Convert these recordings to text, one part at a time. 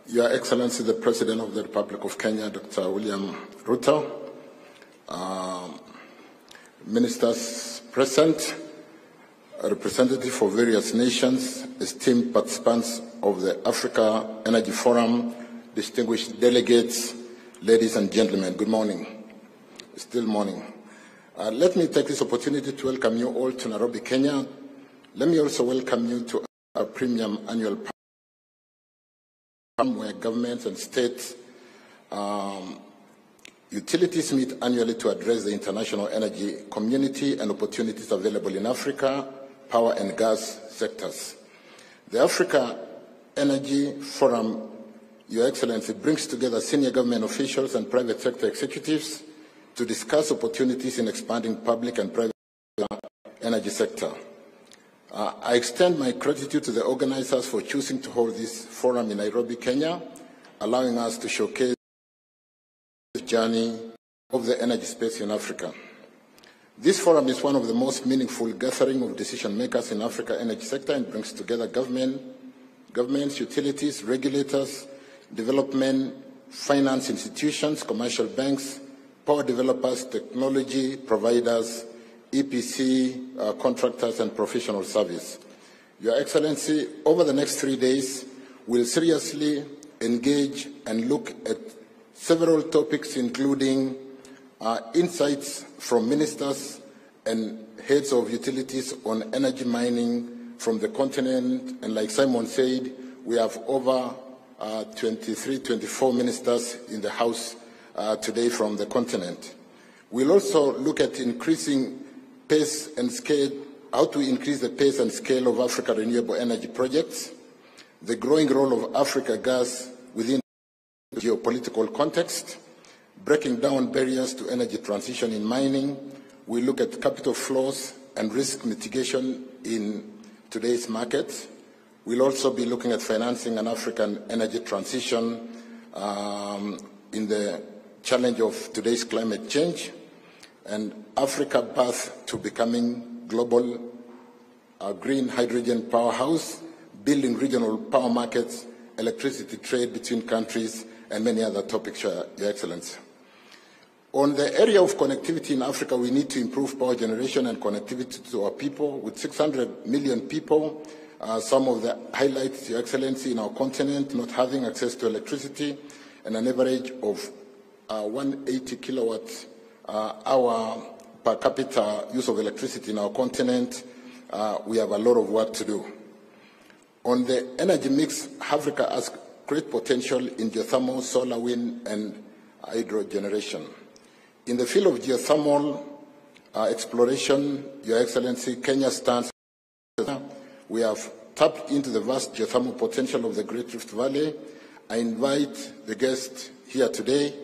Your Excellency, the President of the Republic of Kenya, Dr. William Ruto, ministers present, representatives for various nations, esteemed participants of the Africa Energy Forum, distinguished delegates, ladies and gentlemen, good morning. Still morning. Let me take this opportunity to welcome you all to Nairobi, Kenya. Let me also welcome you to our premium annual where governments and state utilities meet annually to address the international energy community and opportunities available in Africa, power and gas sectors. The Africa Energy Forum, Your Excellency, brings together senior government officials and private sector executives to discuss opportunities in expanding public and private energy sector. I extend my gratitude to the organizers for choosing to hold this forum in Nairobi, Kenya, allowing us to showcase the journey of the energy space in Africa. This forum is one of the most meaningful gathering of decision makers in Africa energy sector and brings together governments, utilities, regulators, development, finance institutions, commercial banks, power developers, technology providers, EPC contractors and professional service. Your Excellency, over the next 3 days, we'll seriously engage and look at several topics, including insights from ministers and heads of utilities on energy mining from the continent. And like Simon said, we have over 23, 24 ministers in the House today from the continent. We'll also look at increasing pace and scale, how to increase the pace and scale of Africa renewable energy projects, the growing role of Africa gas within the geopolitical context, breaking down barriers to energy transition in mining. We look at capital flows and risk mitigation in today's market. We'll also be looking at financing an African energy transition in the challenge of today's climate change, and Africa path to becoming global green hydrogen powerhouse, building regional power markets, electricity trade between countries, and many other topics, Your Excellency. On the area of connectivity in Africa, we need to improve power generation and connectivity to our people. With 600 million people, some of the highlights, Your Excellency, in our continent not having access to electricity and an average of 180 kilowatts hour per capita use of electricity in our continent, we have a lot of work to do. On the energy mix, Africa has great potential in geothermal, solar, wind, and hydro generation. In the field of geothermal exploration, Your Excellency, Kenya stands. We have tapped into the vast geothermal potential of the Great Rift Valley. I invite the guests here today,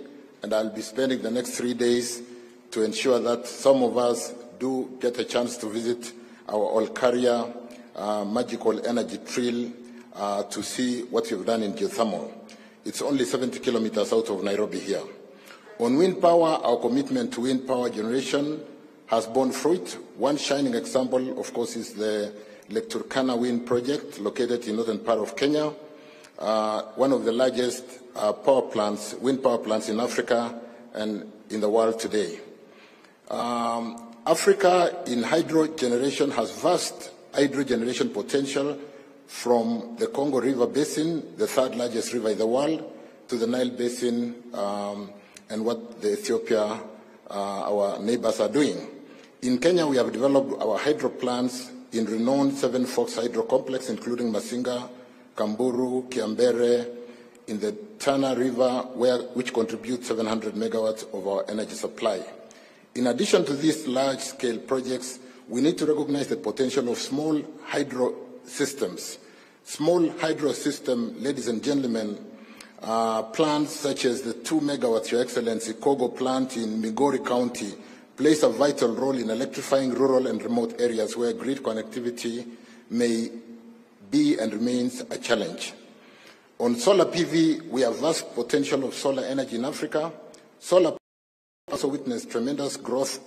and I'll be spending the next 3 days to ensure that some of us do get a chance to visit our Olkaria magical energy trail to see what we've done in geothermal. It's only 70 kilometers out of Nairobi here. On wind power, our commitment to wind power generation has borne fruit. One shining example, of course, is the Lake Turkana wind project located in northern part of Kenya, one of the largest wind power plants in Africa and in the world today. Africa in hydro generation has vast hydro generation potential from the Congo River Basin, the third largest river in the world, to the Nile Basin and what the Ethiopia, our neighbors, are doing. In Kenya, we have developed our hydro plants in renowned Seven Forks Hydro Complex, including Masinga, Kamburu, Kiambere, in the Tana River, which contributes 700 megawatts of our energy supply. In addition to these large-scale projects, we need to recognize the potential of small hydro systems. Small hydro system, ladies and gentlemen, plants such as the 2 megawatts, Your Excellency, Kogo plant in Migori County, plays a vital role in electrifying rural and remote areas where grid connectivity may be and remains a challenge. On solar PV, we have vast potential of solar energy in Africa. Solar also witnessed tremendous growth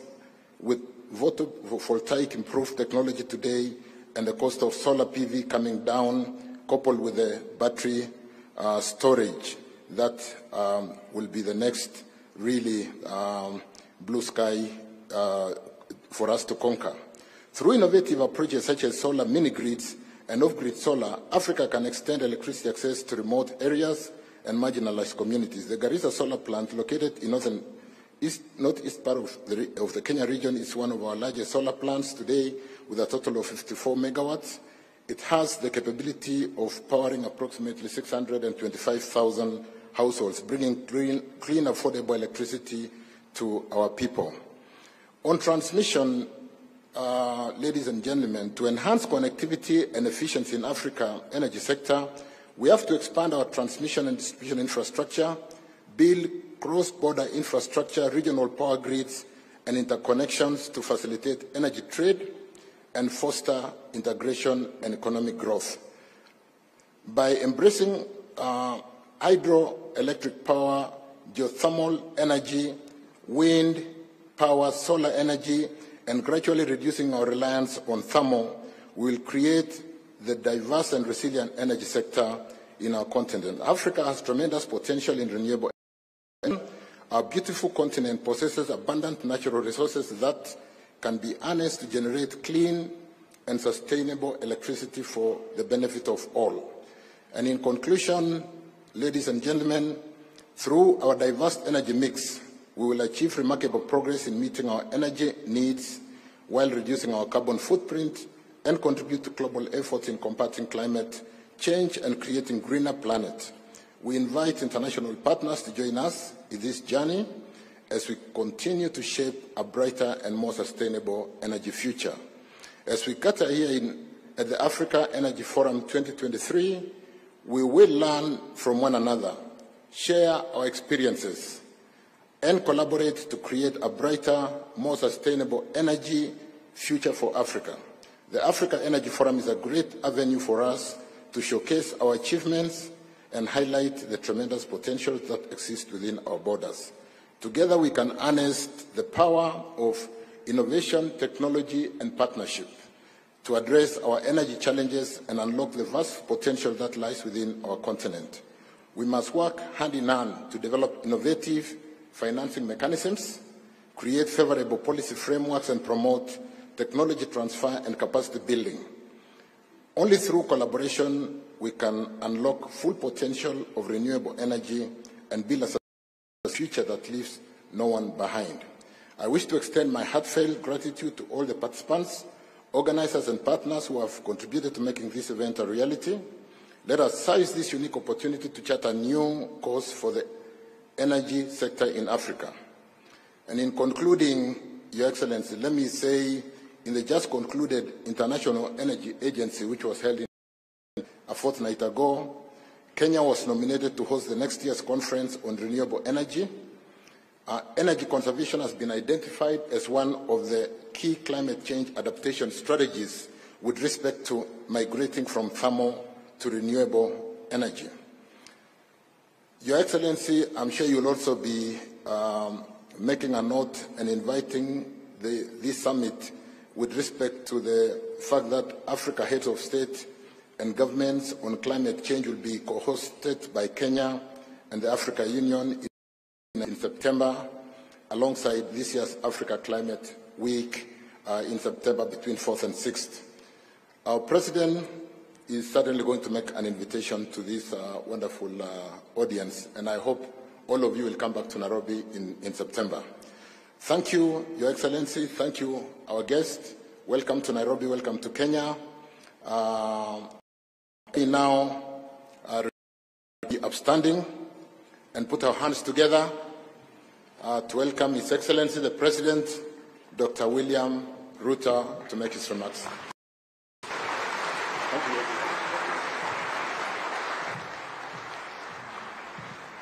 with photovoltaic improved technology today and the cost of solar PV coming down, coupled with the battery storage that will be the next really blue sky for us to conquer. Through innovative approaches such as solar mini-grids and off-grid solar, Africa can extend electricity access to remote areas and marginalized communities. The Garissa solar plant, located in northeast part of the Kenya region, is one of our largest solar plants today with a total of 54 megawatts. It has the capability of powering approximately 625,000 households, bringing clean, affordable electricity to our people. On transmission, ladies and gentlemen, to enhance connectivity and efficiency in Africa's energy sector, we have to expand our transmission and distribution infrastructure, build cross-border infrastructure, regional power grids, and interconnections to facilitate energy trade and foster integration and economic growth. By embracing hydroelectric power, geothermal energy, wind power, solar energy, and gradually reducing our reliance on thermal, we will create the diverse and resilient energy sector in our continent. Africa has tremendous potential in renewable energy. Our beautiful continent possesses abundant natural resources that can be harnessed to generate clean and sustainable electricity for the benefit of all. And in conclusion, ladies and gentlemen, through our diverse energy mix, we will achieve remarkable progress in meeting our energy needs while reducing our carbon footprint and contribute to global efforts in combating climate change and creating a greener planet. We invite international partners to join us in this journey as we continue to shape a brighter and more sustainable energy future. As we gather here at the Africa Energy Forum 2023, we will learn from one another, share our experiences, and collaborate to create a brighter, more sustainable energy future for Africa. The Africa Energy Forum is a great avenue for us to showcase our achievements and highlight the tremendous potential that exists within our borders. Together we can harness the power of innovation, technology, and partnership to address our energy challenges and unlock the vast potential that lies within our continent. We must work hand in hand to develop innovative financing mechanisms, create favorable policy frameworks, and promote technology transfer and capacity building. Only through collaboration we can unlock full potential of renewable energy and build a future that leaves no one behind. I wish to extend my heartfelt gratitude to all the participants, organizers, and partners who have contributed to making this event a reality. Let us seize this unique opportunity to chart a new course for the energy sector in Africa. And in concluding, Your Excellency, let me say, in the just concluded International Energy Agency, which was held a fortnight ago, Kenya was nominated to host the next year's conference on renewable energy. Energy conservation has been identified as one of the key climate change adaptation strategies with respect to migrating from thermal to renewable energy. Your Excellency, I'm sure you'll also be making a note and inviting this summit with respect to the fact that Africa heads of state and governments on climate change will be co-hosted by Kenya and the Africa Union in September, alongside this year's Africa Climate Week in September between 4th and 6th. Our President is certainly going to make an invitation to this wonderful audience, and I hope all of you will come back to Nairobi in September. Thank you, Your Excellency. Thank you, our guests. Welcome to Nairobi. Welcome to Kenya. We now are upstanding and put our hands together to welcome His Excellency, the President, Dr. William Ruto, to make his remarks. Thank you.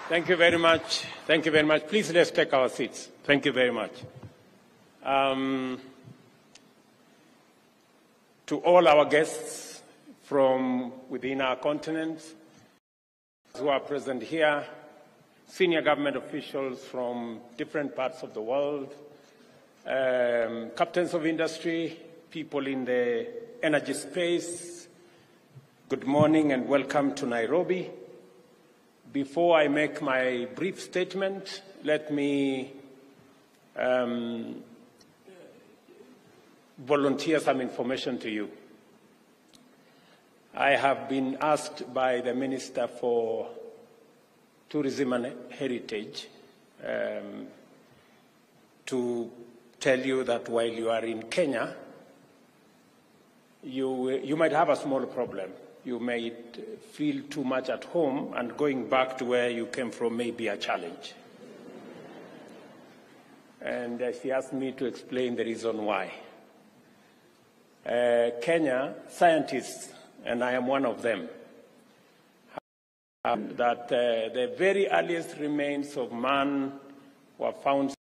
Thank you very much. Thank you very much. Please let's take our seats. Thank you very much. To all our guests from within our continent who are present here, senior government officials from different parts of the world, captains of industry, people in the energy space, good morning and welcome to Nairobi. Before I make my brief statement, let me volunteer some information to you. I have been asked by the Minister for Tourism and Heritage to tell you that while you are in Kenya, you might have a small problem. You may feel too much at home, and going back to where you came from may be a challenge. And she asked me to explain the reason why. Kenya scientists, and I am one of them, that the very earliest remains of man were found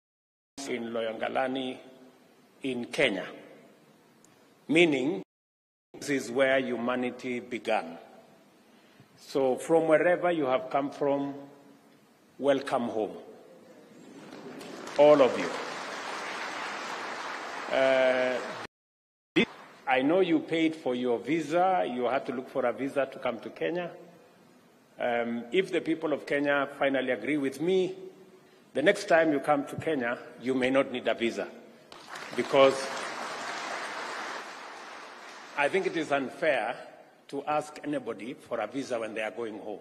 in Loyangalani in Kenya, meaning this is where humanity began. So from wherever you have come from, welcome home, all of you. I know you paid for your visa. You had to look for a visa to come to Kenya. If the people of Kenya finally agree with me, the next time you come to Kenya, you may not need a visa, because I think it is unfair to ask anybody for a visa when they are going home.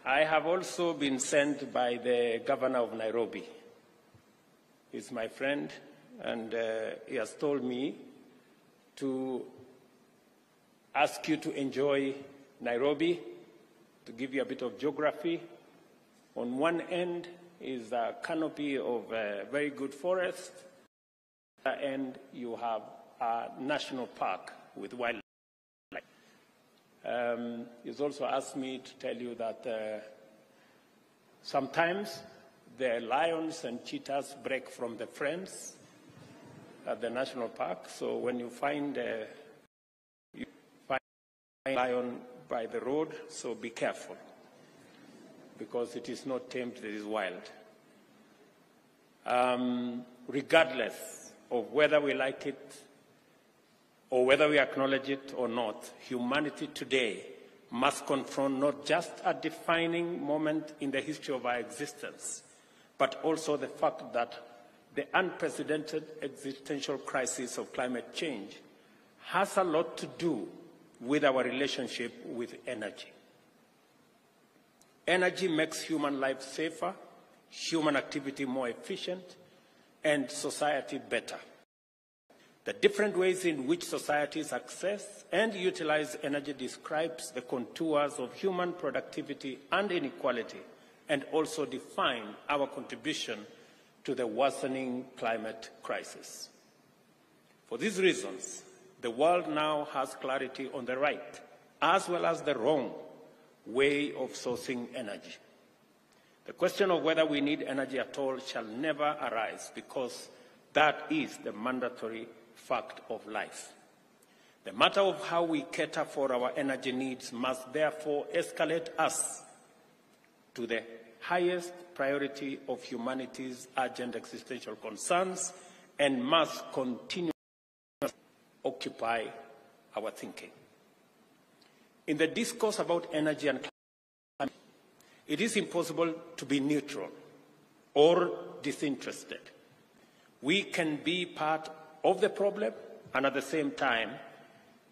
I have also been sent by the governor of Nairobi. He's my friend, and he has told me to ask you to enjoy Nairobi, to give you a bit of geography. On one end is a canopy of very good forest, and you have a national park with wildlife. He's also asked me to tell you that sometimes the lions and cheetahs break from the friends at the national park. So when you find a lion by the road, so be careful, because it is not tamed, it is wild. Regardless of whether we like it or whether we acknowledge it or not, humanity today must confront not just a defining moment in the history of our existence, but also the fact that the unprecedented existential crisis of climate change has a lot to do with our relationship with energy. Energy makes human life safer, human activity more efficient, and society better. The different ways in which societies access and utilize energy describes the contours of human productivity and inequality, and also define our contribution to the worsening climate crisis. For these reasons, the world now has clarity on the right, as well as the wrong, way of sourcing energy. The question of whether we need energy at all shall never arise, because that is the mandatory fact of life. The matter of how we cater for our energy needs must therefore escalate us to the highest priority of humanity's urgent existential concerns, and must continue to occupy our thinking. In the discourse about energy and climate, it is impossible to be neutral or disinterested. We can be part of the problem and at the same time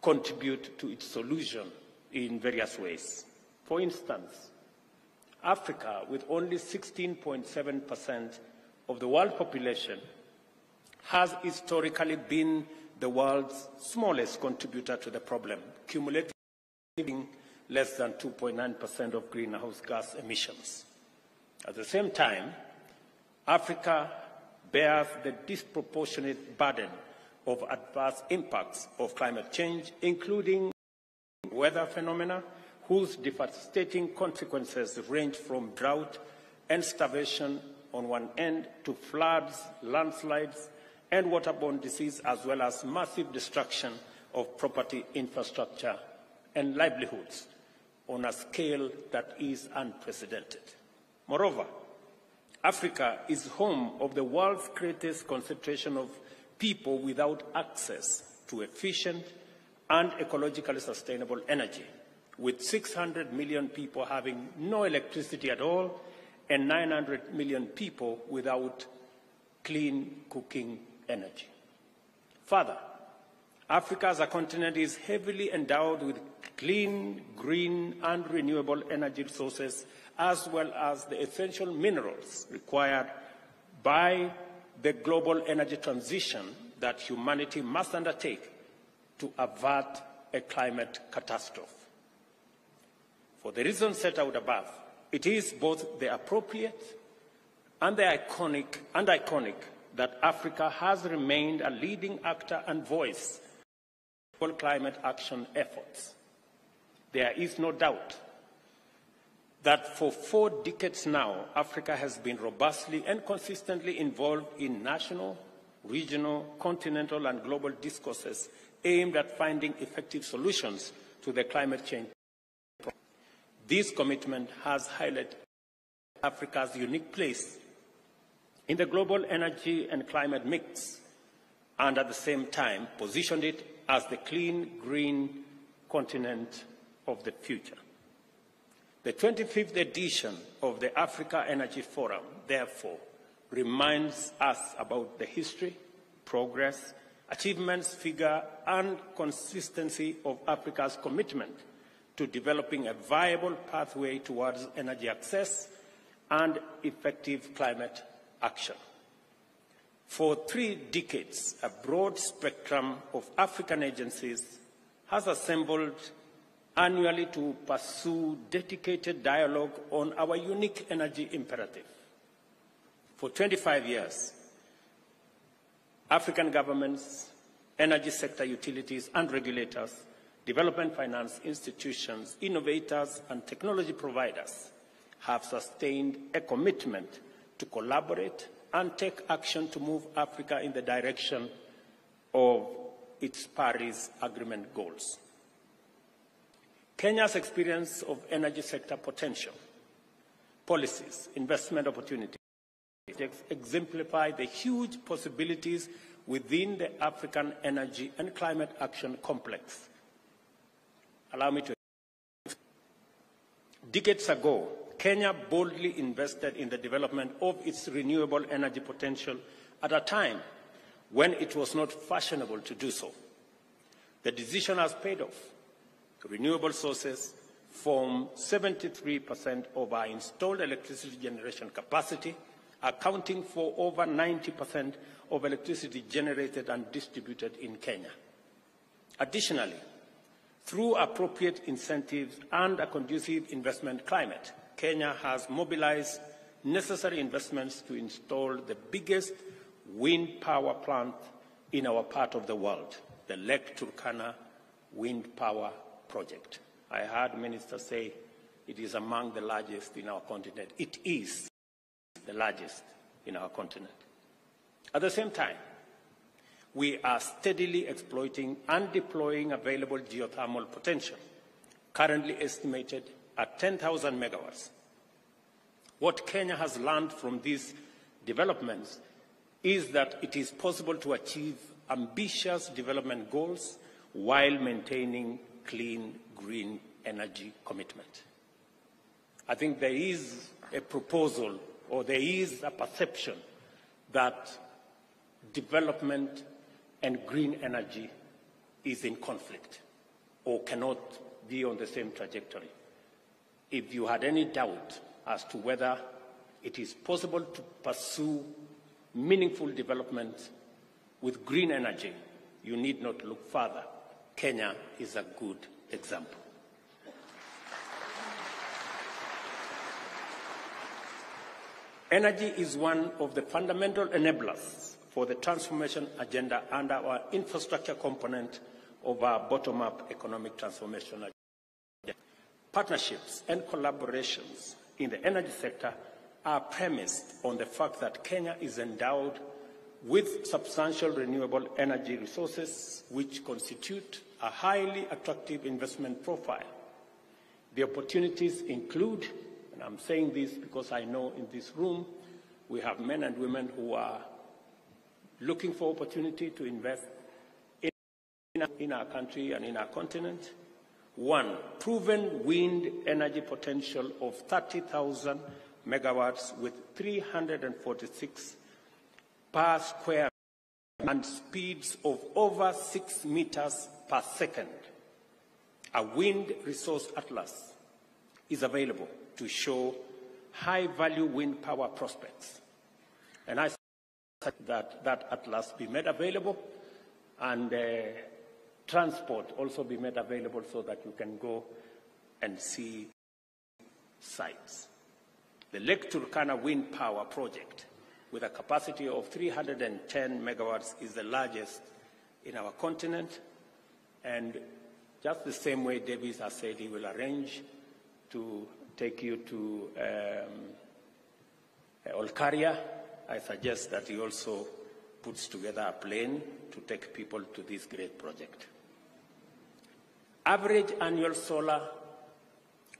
contribute to its solution in various ways. For instance, Africa, with only 16.7% of the world population, has historically been the world's smallest contributor to the problem, cumulatively less than 2.9% of greenhouse gas emissions. At the same time, Africa bears the disproportionate burden of adverse impacts of climate change, including weather phenomena, whose devastating consequences range from drought and starvation on one end to floods, landslides, and waterborne disease, as well as massive destruction of property, infrastructure, and livelihoods on a scale that is unprecedented. Moreover, Africa is home of the world's greatest concentration of people without access to efficient and ecologically sustainable energy, with 600 million people having no electricity at all and 900 million people without clean cooking energy. Further, Africa as a continent is heavily endowed with clean, green, and renewable energy resources, as well as the essential minerals required by the global energy transition that humanity must undertake to avert a climate catastrophe. For the reasons set out above, it is both the appropriate and the iconic that Africa has remained a leading actor and voice in climate action efforts. There is no doubt that for 4 decades now, Africa has been robustly and consistently involved in national, regional, continental, and global discourses aimed at finding effective solutions to the climate change problem. This commitment has highlighted Africa's unique place in the global energy and climate mix, and at the same time positioned it as the clean, green continent of the future. The 25th edition of the Africa Energy Forum, therefore, reminds us about the history, progress, achievements, figure, and consistency of Africa's commitment to developing a viable pathway towards energy access and effective climate action. For 3 decades, a broad spectrum of African agencies has assembled annually to pursue dedicated dialogue on our unique energy imperative. For 25 years, African governments, energy sector utilities and regulators, development finance institutions, innovators and technology providers have sustained a commitment to collaborate and take action to move Africa in the direction of its Paris Agreement goals. Kenya's experience of energy sector potential, policies, investment opportunities exemplify the huge possibilities within the African energy and climate action complex. Allow me to. Decades ago, Kenya boldly invested in the development of its renewable energy potential at a time when it was not fashionable to do so. The decision has paid off. Renewable sources form 73% of our installed electricity generation capacity, accounting for over 90% of electricity generated and distributed in Kenya. Additionally, through appropriate incentives and a conducive investment climate, Kenya has mobilized necessary investments to install the biggest wind power plant in our part of the world, the Lake Turkana Wind Power Project. I heard ministers say it is among the largest in our continent. It is the largest in our continent. At the same time, we are steadily exploiting and deploying available geothermal potential, currently estimated at 10,000 megawatts. What Kenya has learned from these developments is that it is possible to achieve ambitious development goals while maintaining clean, green energy commitment. I think there is a proposal, or there is a perception that development and green energy is in conflict or cannot be on the same trajectory. If you had any doubt as to whether it is possible to pursue meaningful development with green energy, you need not look further. Kenya is a good example. Energy is one of the fundamental enablers for the transformation agenda and our infrastructure component of our bottom-up economic transformation agenda. Partnerships and collaborations in the energy sector are premised on the fact that Kenya is endowed with substantial renewable energy resources which constitute a highly attractive investment profile. The opportunities include, and I'm saying this because I know in this room we have men and women who are looking for opportunity to invest in our country and in our continent. One, proven wind energy potential of 30,000 megawatts with 346 per square and speeds of over 6 meters per second. A wind resource atlas is available to show high-value wind power prospects. And I said that atlas be made available and transport also be made available so that you can go and see sites. The Lake Turkana Wind Power Project, with a capacity of 310 megawatts, is the largest in our continent. And just the same way Davis has said he will arrange to take you to Olkaria, I suggest that he also puts together a plane to take people to this great project. Average annual solar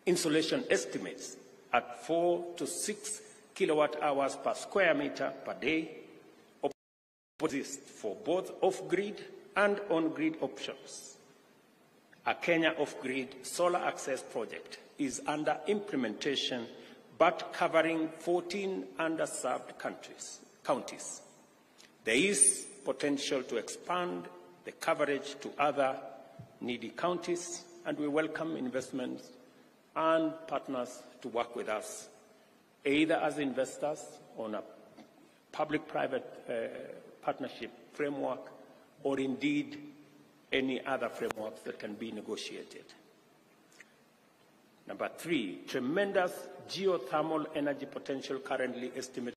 installation estimates at 4 to 6 kilowatt hours per square meter per day exist for both off-grid and on-grid options. A Kenya off-grid solar access project is under implementation but covering 14 underserved counties. There is potential to expand the coverage to other needy counties, and we welcome investments and partners to work with us, either as investors on a public-private partnership framework or indeed any other frameworks that can be negotiated. Number three, tremendous geothermal energy potential currently estimated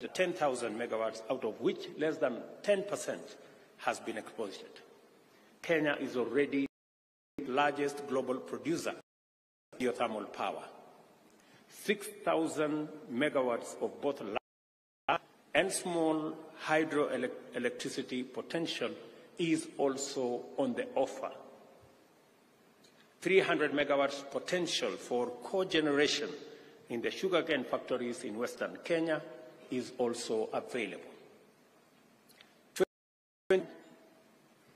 at 10,000 megawatts, out of which less than 10% has been exploited. Kenya is already the largest global producer of geothermal power. 6,000 megawatts of both large and small hydroelectricity potential is also on the offer. 300 megawatts potential for cogeneration in the sugarcane factories in Western Kenya is also available. 20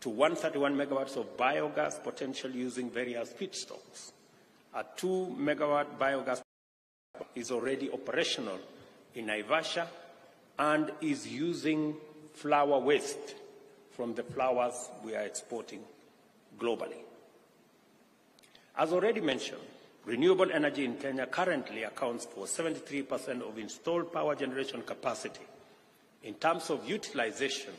to 131 megawatts of biogas potential using various feedstocks. A 2 megawatt biogas is already operational in Naivasha and is using flower waste from the flowers we are exporting globally. As already mentioned, renewable energy in Kenya currently accounts for 73% of installed power generation capacity. In terms of utilization,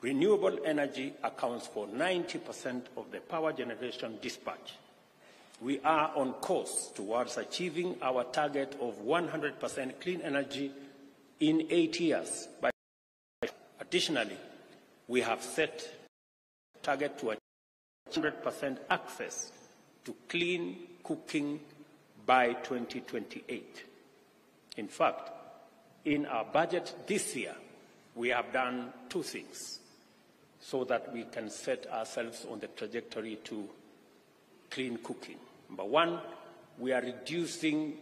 renewable energy accounts for 90% of the power generation dispatch. We are on course towards achieving our target of 100% clean energy in 8 years. Additionally, we have set a target to achieve 100% access to clean cooking by 2028. In fact, in our budget this year, we have done two things so that we can set ourselves on the trajectory to clean cooking. Number one, we are reducing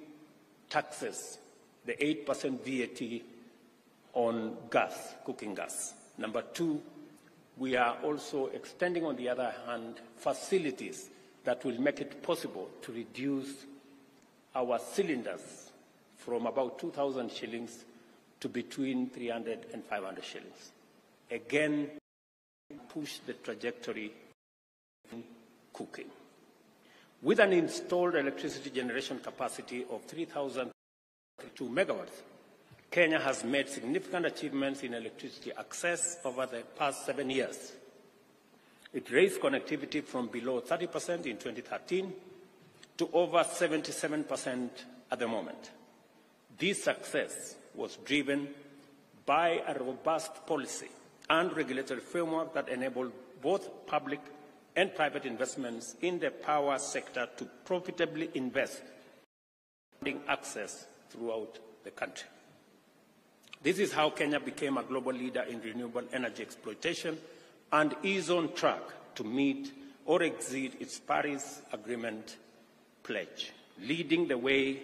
taxes, the 8% VAT on gas, cooking gas. Number two, we are also extending, on the other hand, facilities that will make it possible to reduce our cylinders from about 2,000 shillings to between 300 and 500 shillings. Again, push the trajectory in cooking. With an installed electricity generation capacity of 3,002 megawatts, Kenya has made significant achievements in electricity access over the past 7 years. It raised connectivity from below 30% in 2013 to over 77% at the moment. This success was driven by a robust policy and regulatory framework that enabled both public and private investments in the power sector to profitably invest in access throughout the country. This is how Kenya became a global leader in renewable energy exploitation and is on track to meet or exceed its Paris Agreement pledge, leading the way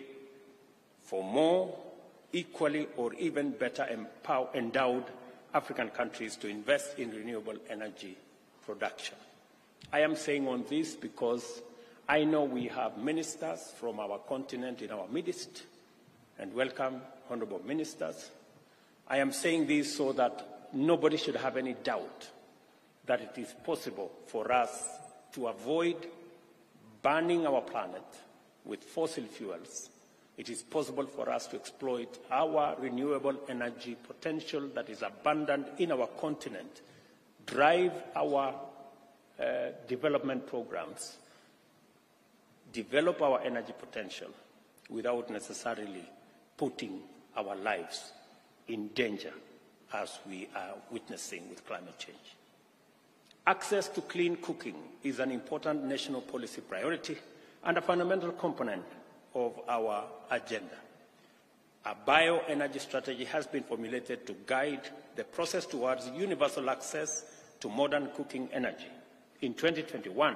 for more equally or even better endowed African countries to invest in renewable energy production. I am saying on this because I know we have ministers from our continent in our midst, and welcome, honorable ministers. I am saying this so that nobody should have any doubt that it is possible for us to avoid burning our planet with fossil fuels. It is possible for us to exploit our renewable energy potential that is abundant in our continent, drive our development programs, develop our energy potential without necessarily putting our lives in danger as we are witnessing with climate change. Access to clean cooking is an important national policy priority and a fundamental component of our agenda. A bioenergy strategy has been formulated to guide the process towards universal access to modern cooking energy. In 2021,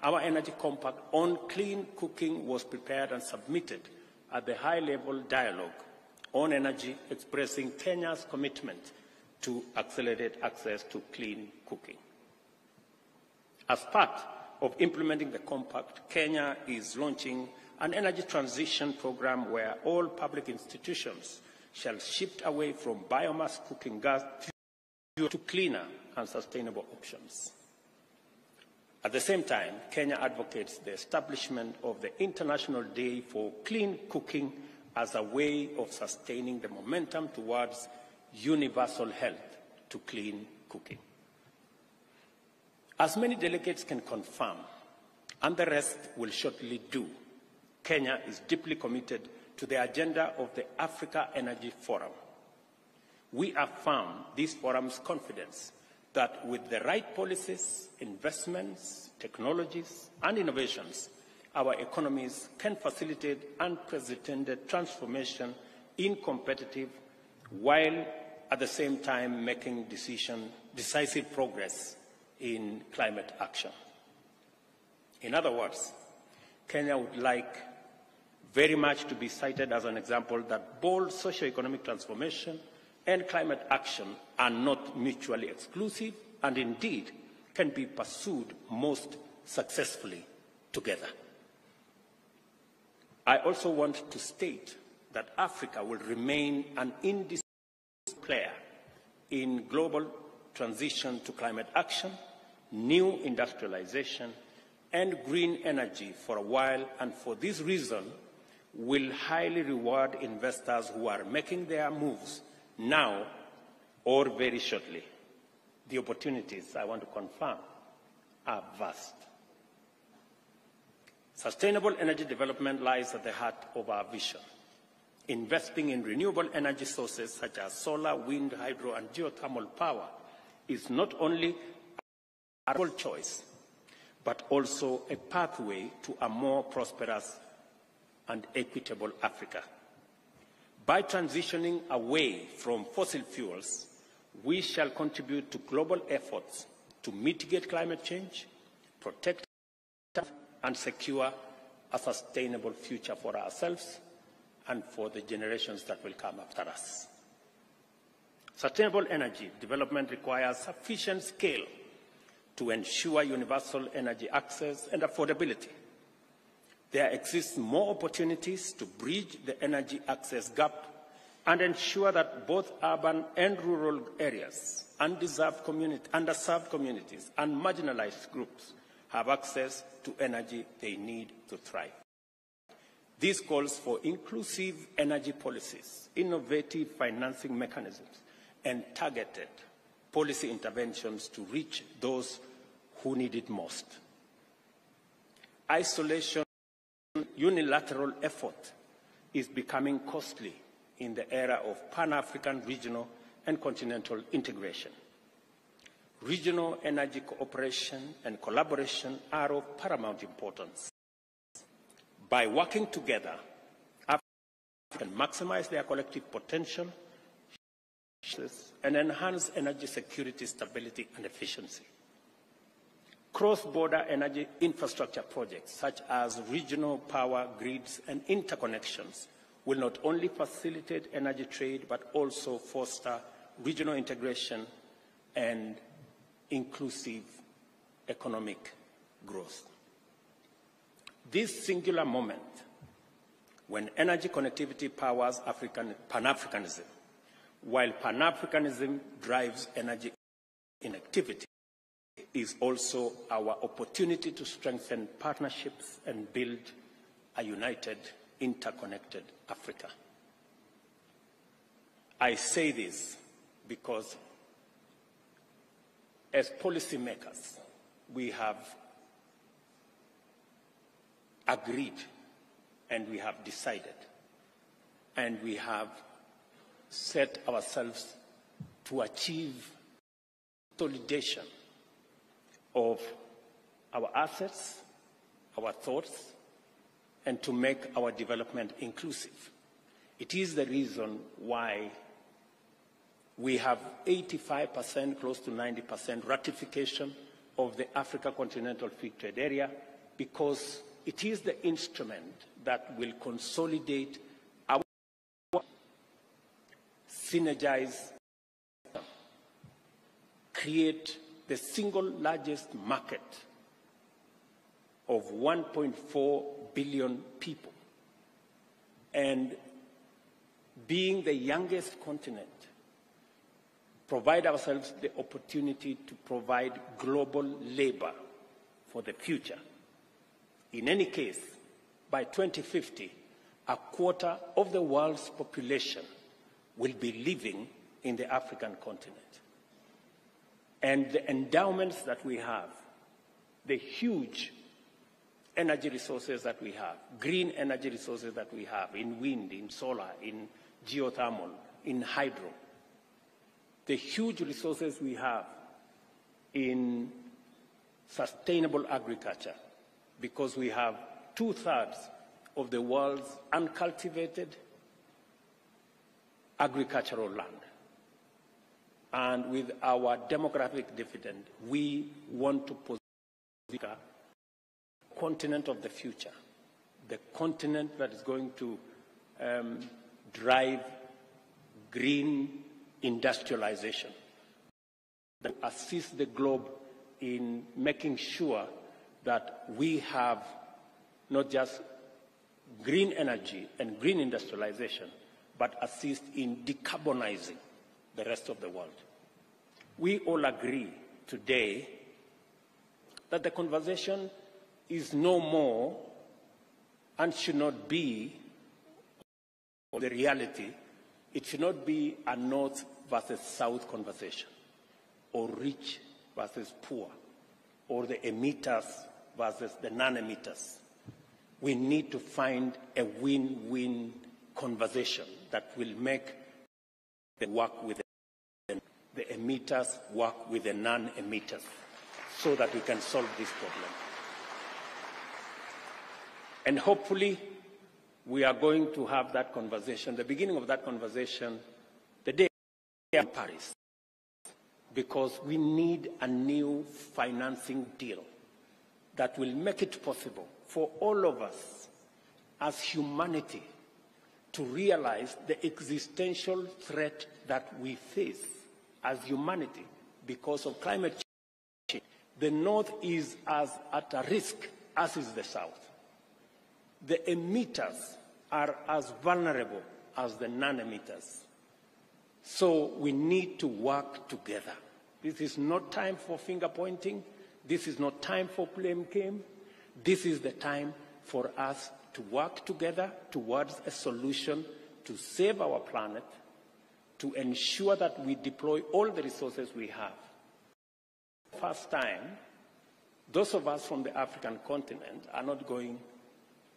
our Energy Compact on clean cooking was prepared and submitted at the high-level dialogue on energy, expressing Kenya's commitment to accelerate access to clean cooking. As part of implementing the Compact, Kenya is launching an energy transition program where all public institutions shall shift away from biomass cooking gas to cleaner and sustainable options. At the same time, Kenya advocates the establishment of the International Day for Clean Cooking as a way of sustaining the momentum towards universal health to clean cooking. As many delegates can confirm, and the rest will shortly do, Kenya is deeply committed to the agenda of the Africa Energy Forum. We affirm this forum's confidence that with the right policies, investments, technologies, and innovations, our economies can facilitate unprecedented transformation in competitive, while at the same time making decisive progress in climate action. In other words, Kenya would like very much to be cited as an example that bold socio-economic transformation and climate action are not mutually exclusive and indeed can be pursued most successfully together. I also want to state that Africa will remain an indispensable player in global transition to climate action, new industrialization, and green energy for a while, and for this reason will highly reward investors who are making their moves now or very shortly. The opportunities, I want to confirm, are vast. Sustainable energy development lies at the heart of our vision. Investing in renewable energy sources such as solar, wind, hydro, and geothermal power is not only a good choice, but also a pathway to a more prosperous and equitable Africa. By transitioning away from fossil fuels, we shall contribute to global efforts to mitigate climate change, protect and secure a sustainable future for ourselves and for the generations that will come after us. Sustainable energy development requires sufficient scale to ensure universal energy access and affordability. There exists more opportunities to bridge the energy access gap and ensure that both urban and rural areas, underserved communities, and marginalized groups have access to energy they need to thrive. This calls for inclusive energy policies, innovative financing mechanisms, and targeted policy interventions to reach those who need it most. Isolation, unilateral effort is becoming costly in the era of Pan-African regional and continental integration. Regional energy cooperation and collaboration are of paramount importance. By working together, Africa can maximize their collective potential and enhance energy security, stability, and efficiency. Cross-border energy infrastructure projects, such as regional power grids and interconnections, will not only facilitate energy trade, but also foster regional integration and inclusive economic growth. this singular moment, when energy connectivity powers Pan-Africanism, while Pan-Africanism drives energy connectivity, is also our opportunity to strengthen partnerships and build a united, interconnected Africa. I say this because as policymakers, we have agreed and we have decided and we have set ourselves to achieve consolidation of our assets, our thoughts, and to make our development inclusive. It is the reason why we have 85%, close to 90% ratification of the Africa Continental Free Trade Area, because it is the instrument that will consolidate our synergize, create the single largest market of 1.4 billion people, and being the youngest continent, provide ourselves the opportunity to provide global labor for the future. In any case, by 2050, a quarter of the world's population will be living in the African continent. And the endowments that we have, the huge energy resources that we have, green energy resources that we have in wind, in solar, in geothermal, in hydro, the huge resources we have in sustainable agriculture, because we have 2/3 of the world's uncultivated agricultural land. And with our demographic dividend, we want to position the continent of the future, the continent that is going to drive green industrialization, that assist the globe in making sure that we have not just green energy and green industrialization, but assist in decarbonizing the rest of the world. We all agree today that the conversation is no more and should not be the reality. It should not be a North versus South conversation, or rich versus poor, or the emitters versus the non-emitters. We need to find a win-win conversation that will make the work with the emitters work with the non-emitters, so that we can solve this problem. And hopefully, we are going to have that conversation, the beginning of that conversation, the day in Paris, because we need a new financing deal that will make it possible for all of us as humanity to realize the existential threat that we face as humanity because of climate change. The North is as at a risk as is the South. The emitters are as vulnerable as the non-emitters. So we need to work together. This is not time for finger pointing. This is not time for blame game. This is the time for us to work together towards a solution to save our planet, to ensure that we deploy all the resources we have. First time, those of us from the African continent are not going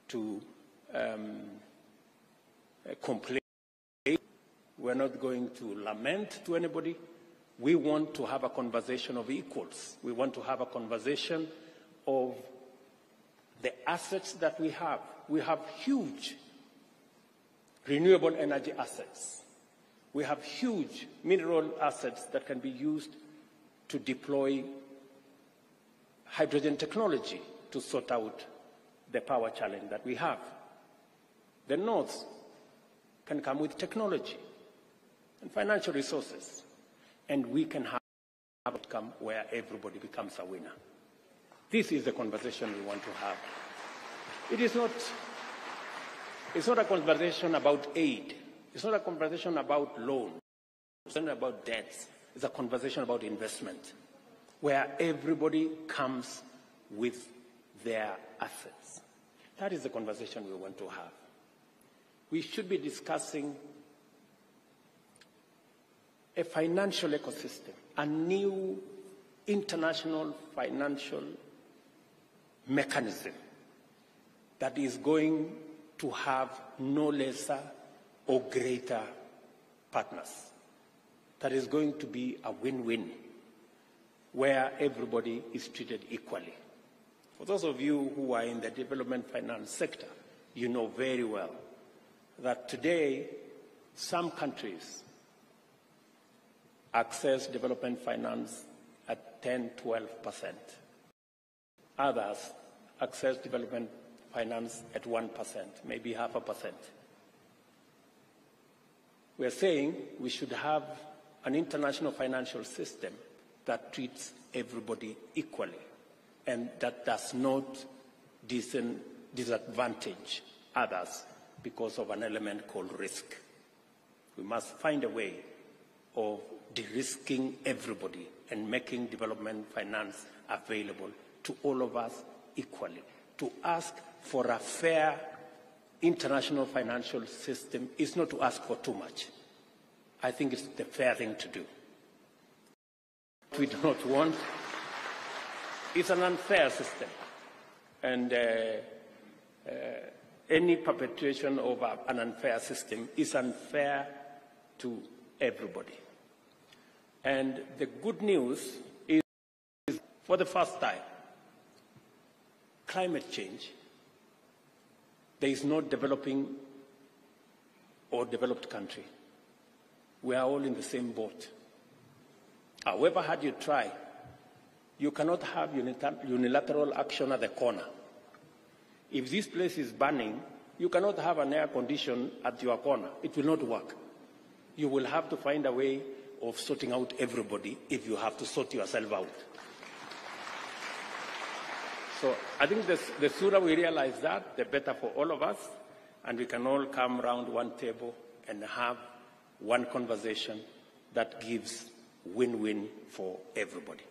to complain. We're not going to lament to anybody. We want to have a conversation of equals. We want to have a conversation of the assets that we have. We have huge renewable energy assets. We have huge mineral assets that can be used to deploy hydrogen technology to sort out the power challenge that we have. The North can come with technology and financial resources, and we can have an outcome where everybody becomes a winner. This is the conversation we want to have. it's not a conversation about aid. It's not a conversation about loans. It's not about debts. It's a conversation about investment, where everybody comes with their assets. That is the conversation we want to have. We should be discussing a financial ecosystem, a new international financial mechanism that is going to have no lesser or greater partners, that is going to be a win-win, where everybody is treated equally. For those of you who are in the development finance sector, you know very well that today some countries access development finance at 10–12%. Others access development finance at 1%, maybe 0.5%. We're saying we should have an international financial system that treats everybody equally and that does not disadvantage others because of an element called risk. We must find a way of de-risking everybody and making development finance available to all of us equally. To ask for a fair international financial system is not to ask for too much. I think it's the fair thing to do. What we do not want is an unfair system, and any perpetuation of an unfair system is unfair to everybody. And the good news is, for the first time, climate change, there is no developing or developed country. We are all in the same boat. However hard you try, you cannot have unilateral action at the corner. If this place is burning, you cannot have an air condition at your corner. It will not work. You will have to find a way of sorting out everybody if you have to sort yourself out. So I think the sooner we realize that, the better for all of us, and we can all come around one table and have one conversation that gives win-win for everybody.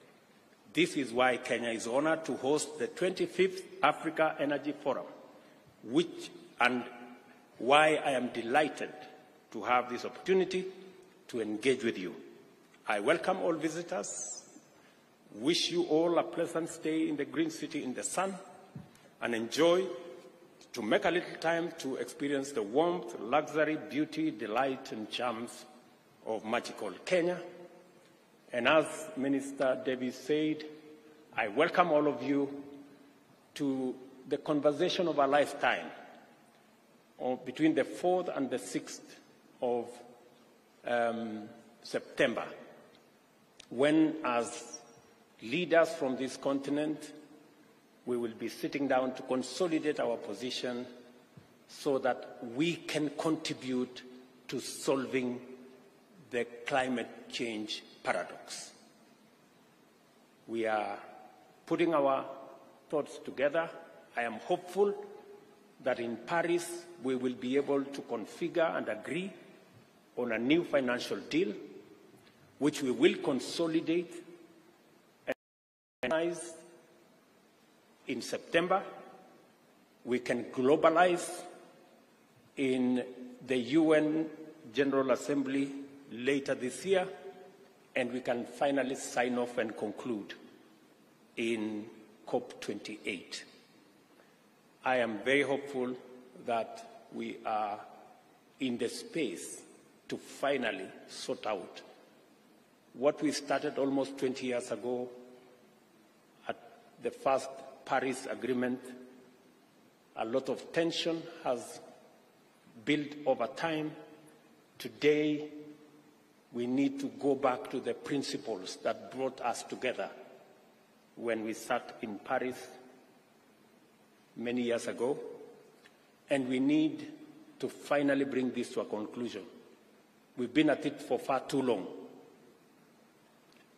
This is why Kenya is honored to host the 25th Africa Energy Forum, and why I am delighted to have this opportunity to engage with you. I welcome all visitors, wish you all a pleasant stay in the green city in the sun, and enjoy to make a little time to experience the warmth, luxury, beauty, delight, and charms of magical Kenya. And as Minister Davis said, I welcome all of you to the conversation of a lifetime between the 4th and the 6th of September, when, as leaders from this continent, we will be sitting down to consolidate our position so that we can contribute to solving the climate change paradox. We are putting our thoughts together. I am hopeful that in Paris we will be able to configure and agree on a new financial deal, which we will consolidate and organize in September. We can globalize in the UN General Assembly later this year, and we can finally sign off and conclude in COP28. I am very hopeful that we are in the space to finally sort out what we started almost 20 years ago at the first Paris Agreement. A lot of tension has built over time. Today, we need to go back to the principles that brought us together when we sat in Paris many years ago, and we need to finally bring this to a conclusion. We've been at it for far too long.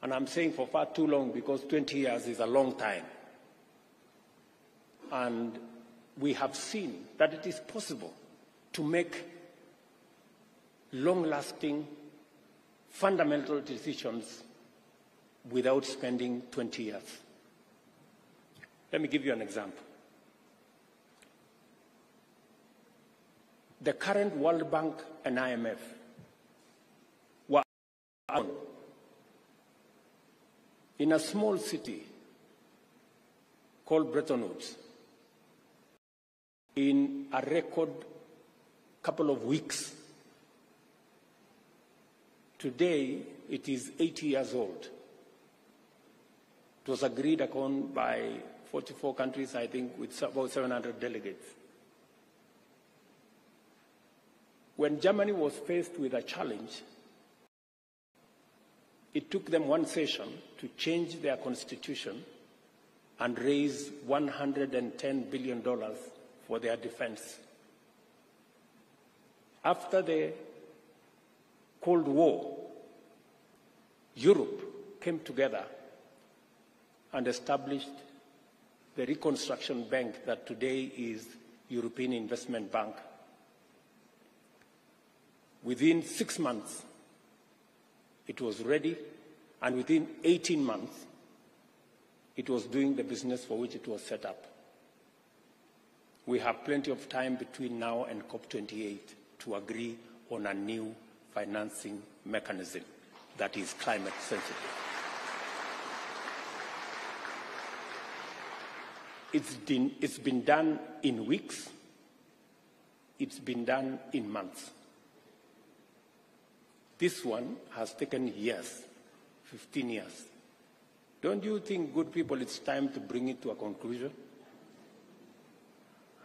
And I'm saying for far too long because 20 years is a long time. And we have seen that it is possible to make long-lasting, fundamental decisions without spending 20 years. Let me give you an example. The current World Bank and IMF were in a small city called Bretton Woods in a record couple of weeks. Today, it is 80 years old. It was agreed upon by 44 countries, I think, with about 700 delegates. When Germany was faced with a challenge, it took them one session to change their constitution and raise $110 billion for their defense. After the Cold War, Europe came together and established the Reconstruction Bank that today is European Investment Bank. Within 6 months, it was ready, and within 18 months, it was doing the business for which it was set up. We have plenty of time between now and COP28 to agree on a new financing mechanism that is climate sensitive. It's been done in weeks. It's been done in months. This one has taken years, 15 years. Don't you think, good people, it's time to bring it to a conclusion?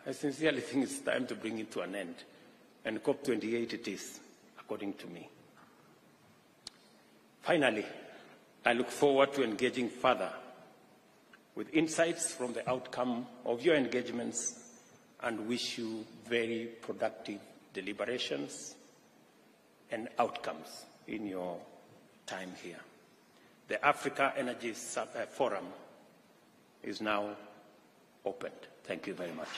I sincerely think it's time to bring it to an end. And COP28 it is, according to me. Finally, I look forward to engaging further with insights from the outcome of your engagements and wish you very productive deliberations and outcomes in your time here. The Africa Energy Forum is now opened. Thank you very much.